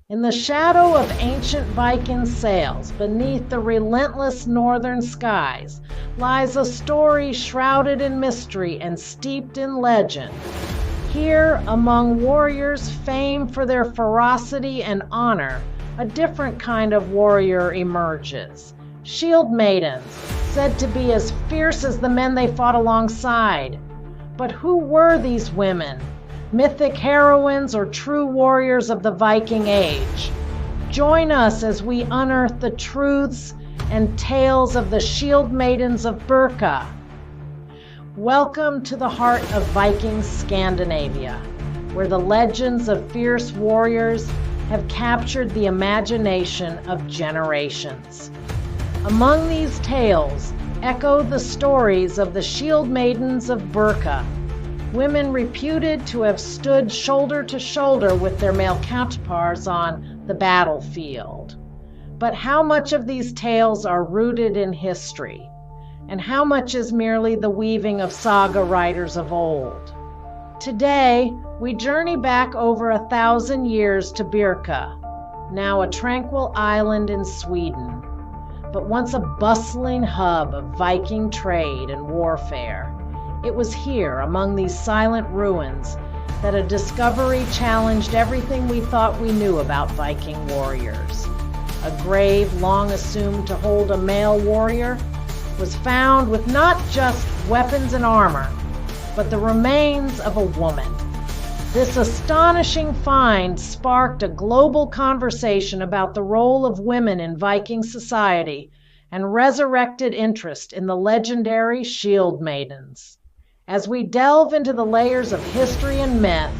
In the shadow of ancient Viking sails, beneath the relentless northern skies, lies a story shrouded in mystery and steeped in legend. Here, among warriors famed for their ferocity and honor, a different kind of warrior emerges. Shieldmaidens, said to be as fierce as the men they fought alongside. But who were these women? Mythic heroines or true warriors of the Viking Age? Join us as we unearth the truths and tales of the Shieldmaidens of Birka. Welcome to the heart of Viking Scandinavia, where the legends of fierce warriors have captured the imagination of generations. Among these tales echo the stories of the Shieldmaidens of Birka, women reputed to have stood shoulder to shoulder with their male counterparts on the battlefield. But how much of these tales are rooted in history, and how much is merely the weaving of saga writers of old? Today, we journey back over 1,000 years to Birka, now a tranquil island in Sweden, but once a bustling hub of Viking trade and warfare. It was here, among these silent ruins, that a discovery challenged everything we thought we knew about Viking warriors. A grave long assumed to hold a male warrior was found with not just weapons and armor, but the remains of a woman. This astonishing find sparked a global conversation about the role of women in Viking society and resurrected interest in the legendary Shieldmaidens. As we delve into the layers of history and myth,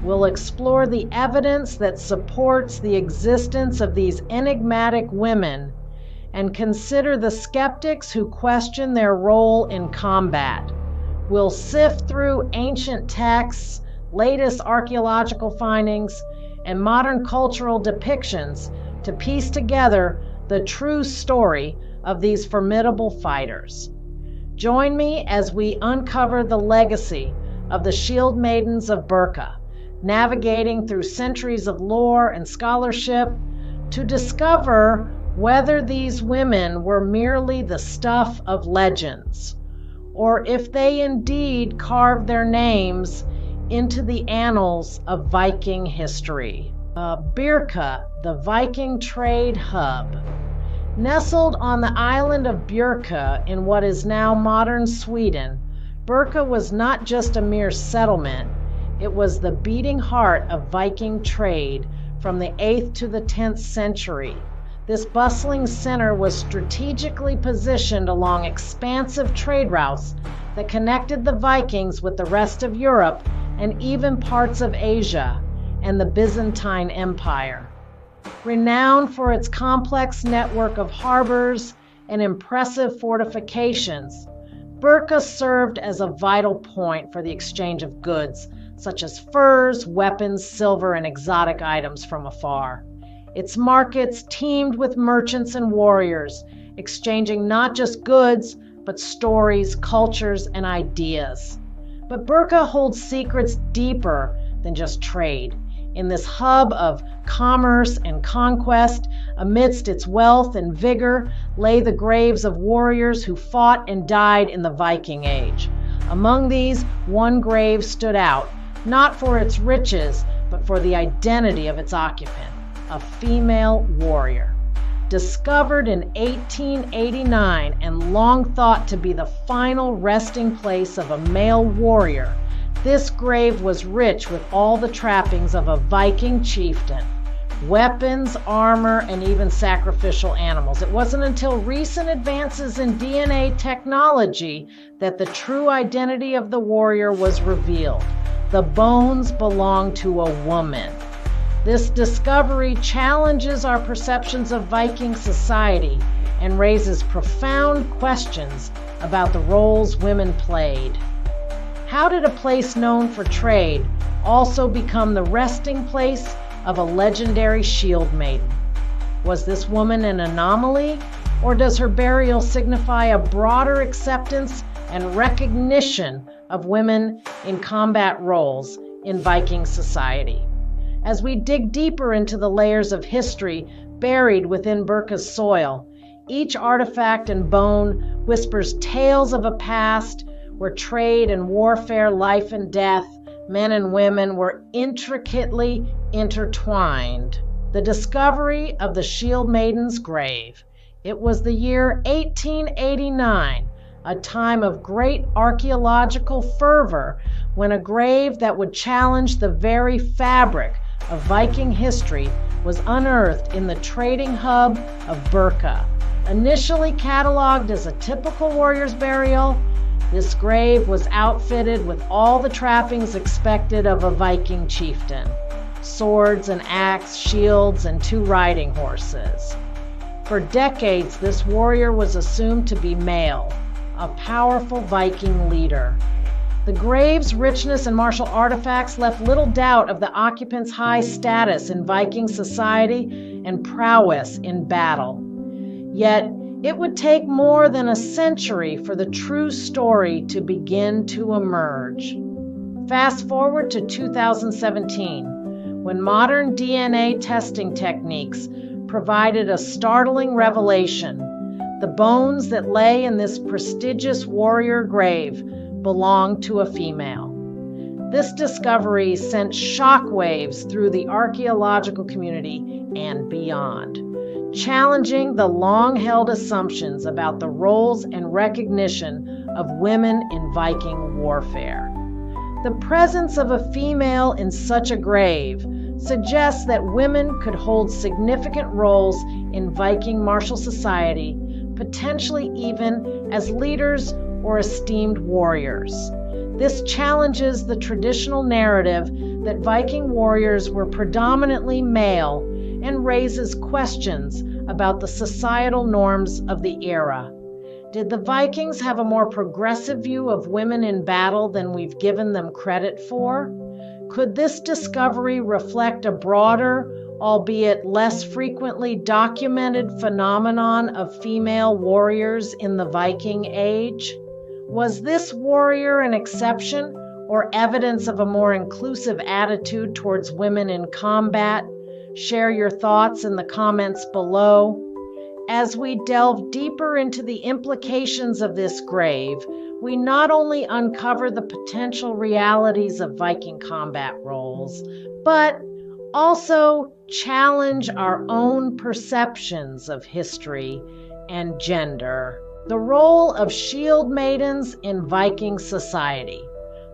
we'll explore the evidence that supports the existence of these enigmatic women and consider the skeptics who question their role in combat. We'll sift through ancient texts, latest archaeological findings, and modern cultural depictions to piece together the true story of these formidable fighters. Join me as we uncover the legacy of the Shieldmaidens of Birka, navigating through centuries of lore and scholarship to discover whether these women were merely the stuff of legends, or if they indeed carved their names into the annals of Viking history. Birka, the Viking Trade Hub. Nestled on the island of Birka in what is now modern Sweden, Birka was not just a mere settlement, it was the beating heart of Viking trade from the 8th to the 10th century. This bustling center was strategically positioned along expansive trade routes that connected the Vikings with the rest of Europe and even parts of Asia and the Byzantine Empire. Renowned for its complex network of harbors and impressive fortifications, Birka served as a vital point for the exchange of goods, such as furs, weapons, silver, and exotic items from afar. Its markets teemed with merchants and warriors, exchanging not just goods, but stories, cultures, and ideas. But Birka holds secrets deeper than just trade. In this hub of commerce and conquest, amidst its wealth and vigor, lay the graves of warriors who fought and died in the Viking Age. Among these, one grave stood out, not for its riches, but for the identity of its occupant, a female warrior. Discovered in 1889 and long thought to be the final resting place of a male warrior, this grave was rich with all the trappings of a Viking chieftain: weapons, armor, and even sacrificial animals. It wasn't until recent advances in DNA technology that the true identity of the warrior was revealed. The bones belonged to a woman. This discovery challenges our perceptions of Viking society and raises profound questions about the roles women played. How did a place known for trade also become the resting place of a legendary Shieldmaiden? Was this woman an anomaly, or does her burial signify a broader acceptance and recognition of women in combat roles in Viking society? As we dig deeper into the layers of history buried within Birka's soil, each artifact and bone whispers tales of a past where trade and warfare, life and death, men and women were intricately intertwined. The discovery of the Shieldmaiden's grave. It was the year 1889, a time of great archaeological fervor, when a grave that would challenge the very fabric of Viking history was unearthed in the trading hub of Birka. Initially cataloged as a typical warrior's burial, this grave was outfitted with all the trappings expected of a Viking chieftain: swords, an axe, shields, and 2 riding horses. For decades, this warrior was assumed to be male, a powerful Viking leader. The grave's richness and martial artifacts left little doubt of the occupant's high status in Viking society and prowess in battle. Yet, it would take more than a century for the true story to begin to emerge. Fast forward to 2017, when modern DNA testing techniques provided a startling revelation. The bones that lay in this prestigious warrior grave belonged to a female. This discovery sent shockwaves through the archaeological community and beyond, challenging the long-held assumptions about the roles and recognition of women in Viking warfare. The presence of a female in such a grave suggests that women could hold significant roles in Viking martial society, potentially even as leaders or esteemed warriors. This challenges the traditional narrative that Viking warriors were predominantly male and raises questions about the societal norms of the era. Did the Vikings have a more progressive view of women in battle than we've given them credit for? Could this discovery reflect a broader, albeit less frequently documented phenomenon of female warriors in the Viking Age? Was this warrior an exception or evidence of a more inclusive attitude towards women in combat? Share your thoughts in the comments below. As we delve deeper into the implications of this grave, we not only uncover the potential realities of Viking combat roles, but also challenge our own perceptions of history and gender. The role of Shieldmaidens in Viking society.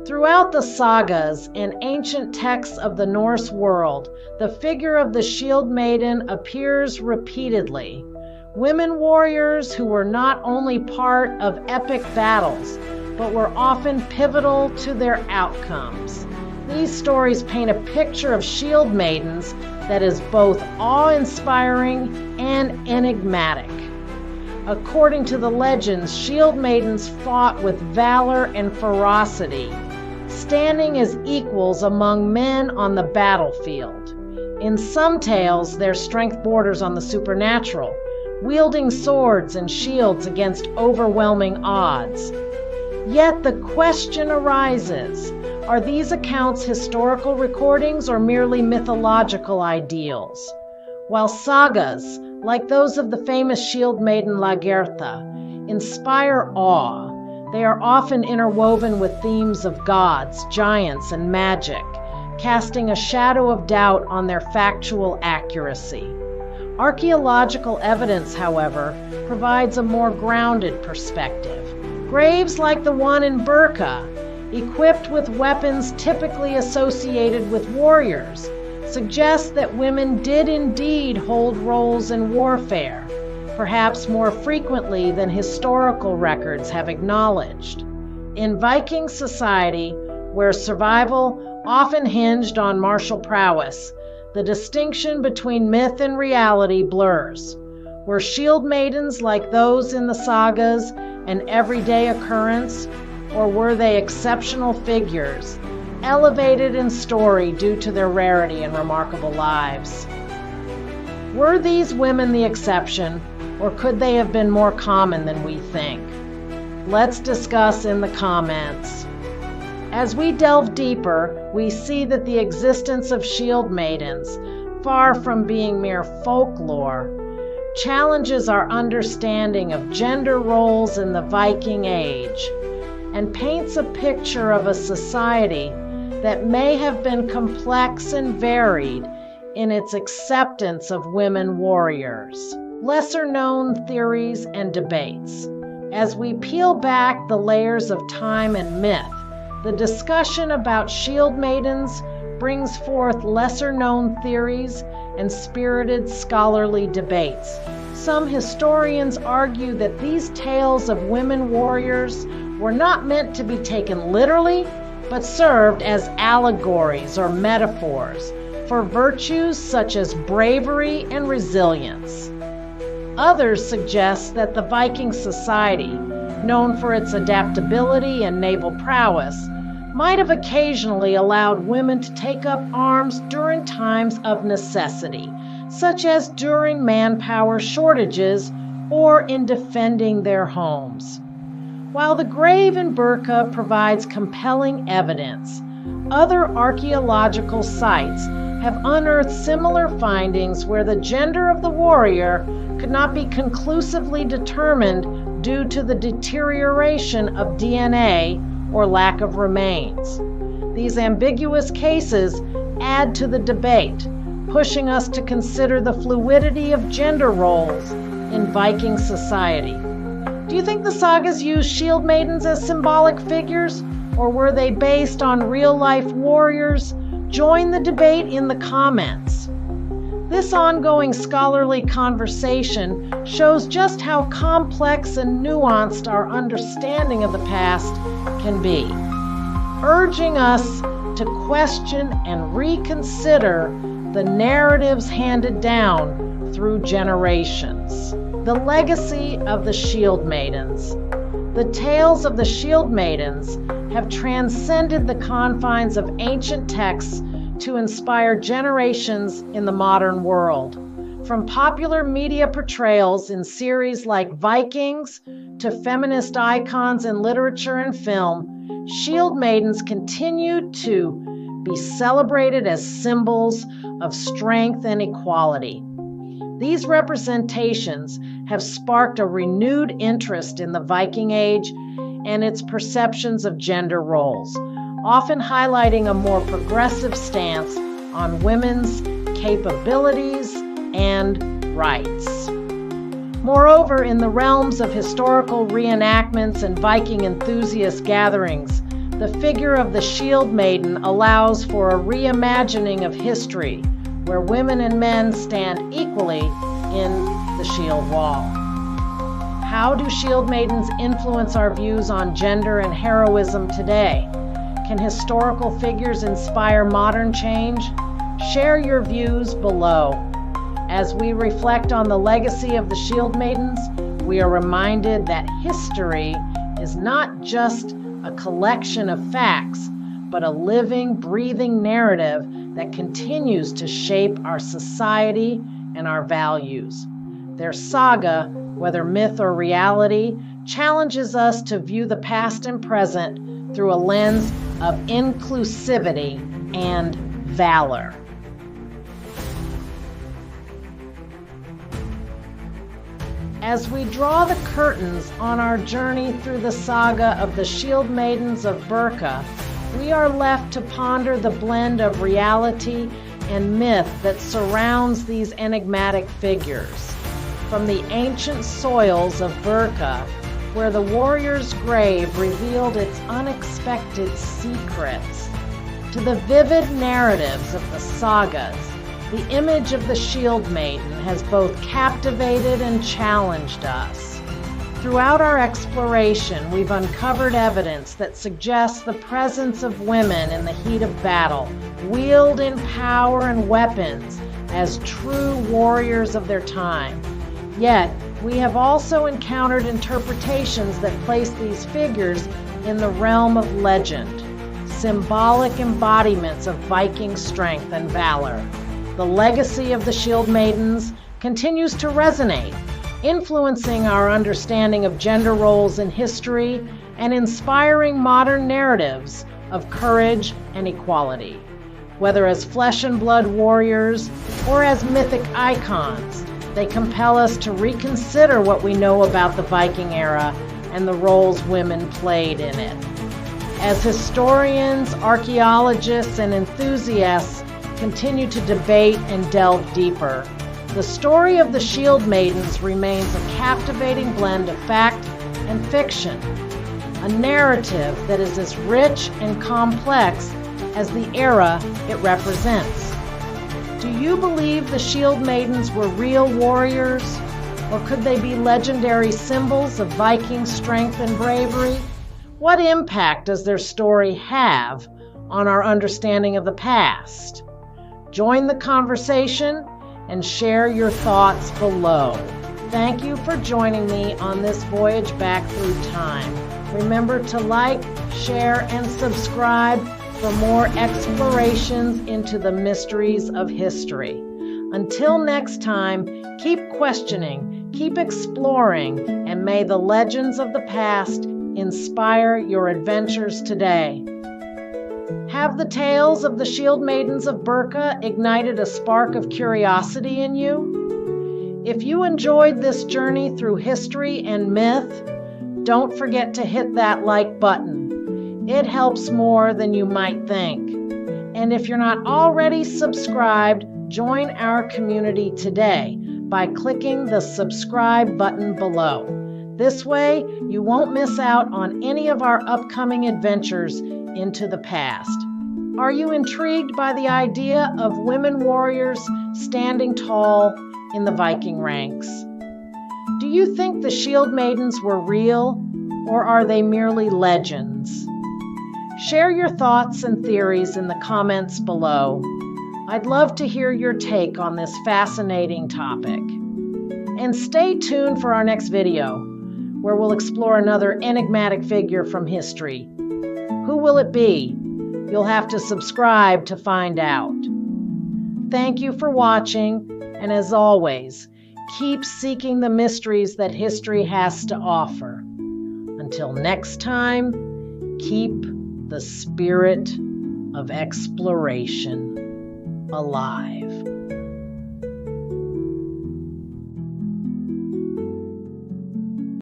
Throughout the sagas and ancient texts of the Norse world, the figure of the Shieldmaiden appears repeatedly. Women warriors who were not only part of epic battles, but were often pivotal to their outcomes. These stories paint a picture of Shieldmaidens that is both awe-inspiring and enigmatic. According to the legends, Shieldmaidens fought with valor and ferocity, standing as equals among men on the battlefield. In some tales, their strength borders on the supernatural, wielding swords and shields against overwhelming odds. Yet the question arises, are these accounts historical recordings or merely mythological ideals? While sagas, like those of the famous Shieldmaiden Lagertha, inspire awe, they are often interwoven with themes of gods, giants, and magic, casting a shadow of doubt on their factual accuracy. Archaeological evidence, however, provides a more grounded perspective. Graves like the one in Birka, equipped with weapons typically associated with warriors, suggest that women did indeed hold roles in warfare, perhaps more frequently than historical records have acknowledged. In Viking society, where survival often hinged on martial prowess, the distinction between myth and reality blurs. Were Shieldmaidens like those in the sagas an everyday occurrence, or were they exceptional figures, elevated in story due to their rarity and remarkable lives? Were these women the exception, or could they have been more common than we think? Let's discuss in the comments. As we delve deeper, we see that the existence of Shieldmaidens, far from being mere folklore, challenges our understanding of gender roles in the Viking Age and paints a picture of a society that may have been complex and varied in its acceptance of women warriors. Lesser-known theories and debates. As we peel back the layers of time and myth, the discussion about Shieldmaidens brings forth lesser-known theories and spirited scholarly debates. Some historians argue that these tales of women warriors were not meant to be taken literally, but served as allegories or metaphors for virtues such as bravery and resilience. Others suggest that the Viking society, known for its adaptability and naval prowess, might have occasionally allowed women to take up arms during times of necessity, such as during manpower shortages or in defending their homes. While the grave in Birka provides compelling evidence, other archaeological sites have unearthed similar findings where the gender of the warrior could not be conclusively determined due to the deterioration of DNA or lack of remains. These ambiguous cases add to the debate, pushing us to consider the fluidity of gender roles in Viking society. Do you think the sagas used Shieldmaidens as symbolic figures, or were they based on real-life warriors? Join the debate in the comments. This ongoing scholarly conversation shows just how complex and nuanced our understanding of the past can be, urging us to question and reconsider the narratives handed down through generations. The legacy of the Shieldmaidens. The tales of the Shieldmaidens have transcended the confines of ancient texts to inspire generations in the modern world. From popular media portrayals in series like Vikings to feminist icons in literature and film, Shieldmaidens continue to be celebrated as symbols of strength and equality. These representations have sparked a renewed interest in the Viking Age and its perceptions of gender roles, often highlighting a more progressive stance on women's capabilities and rights. Moreover, in the realms of historical reenactments and Viking enthusiast gatherings, the figure of the Shieldmaiden allows for a reimagining of history, where women and men stand equally in the shield wall. How do Shieldmaidens influence our views on gender and heroism today? Can historical figures inspire modern change? Share your views below. As we reflect on the legacy of the Shieldmaidens, we are reminded that history is not just a collection of facts, but a living, breathing narrative that continues to shape our society and our values. Their saga, whether myth or reality, challenges us to view the past and present through a lens of inclusivity and valor. As we draw the curtains on our journey through the saga of the Shieldmaidens of Birka, we are left to ponder the blend of reality and myth that surrounds these enigmatic figures. From the ancient soils of Birka, where the warrior's grave revealed its unexpected secrets, to the vivid narratives of the sagas, the image of the Shieldmaiden has both captivated and challenged us. Throughout our exploration, we've uncovered evidence that suggests the presence of women in the heat of battle, wielding power and weapons as true warriors of their time. Yet, we have also encountered interpretations that place these figures in the realm of legend, symbolic embodiments of Viking strength and valor. The legacy of the Shieldmaidens continues to resonate, influencing our understanding of gender roles in history and inspiring modern narratives of courage and equality. Whether as flesh and blood warriors or as mythic icons, they compel us to reconsider what we know about the Viking era and the roles women played in it. As historians, archaeologists, and enthusiasts continue to debate and delve deeper, the story of the Shieldmaidens remains a captivating blend of fact and fiction, a narrative that is as rich and complex as the era it represents. Do you believe the Shieldmaidens were real warriors, or could they be legendary symbols of Viking strength and bravery? What impact does their story have on our understanding of the past? Join the conversation and share your thoughts below. Thank you for joining me on this voyage back through time. Remember to like, share, and subscribe for more explorations into the mysteries of history. Until next time, keep questioning, keep exploring, and may the legends of the past inspire your adventures today. Have the tales of the Shieldmaidens of Birka ignited a spark of curiosity in you? If you enjoyed this journey through history and myth, don't forget to hit that like button. It helps more than you might think. And if you're not already subscribed, join our community today by clicking the subscribe button below. This way, you won't miss out on any of our upcoming adventures into the past. Are you intrigued by the idea of women warriors standing tall in the Viking ranks? Do you think the Shieldmaidens were real, or are they merely legends? Share your thoughts and theories in the comments below. I'd love to hear your take on this fascinating topic. And stay tuned for our next video, where we'll explore another enigmatic figure from history. Who will it be? You'll have to subscribe to find out. Thank you for watching, and as always, keep seeking the mysteries that history has to offer. Until next time, keep the spirit of exploration alive.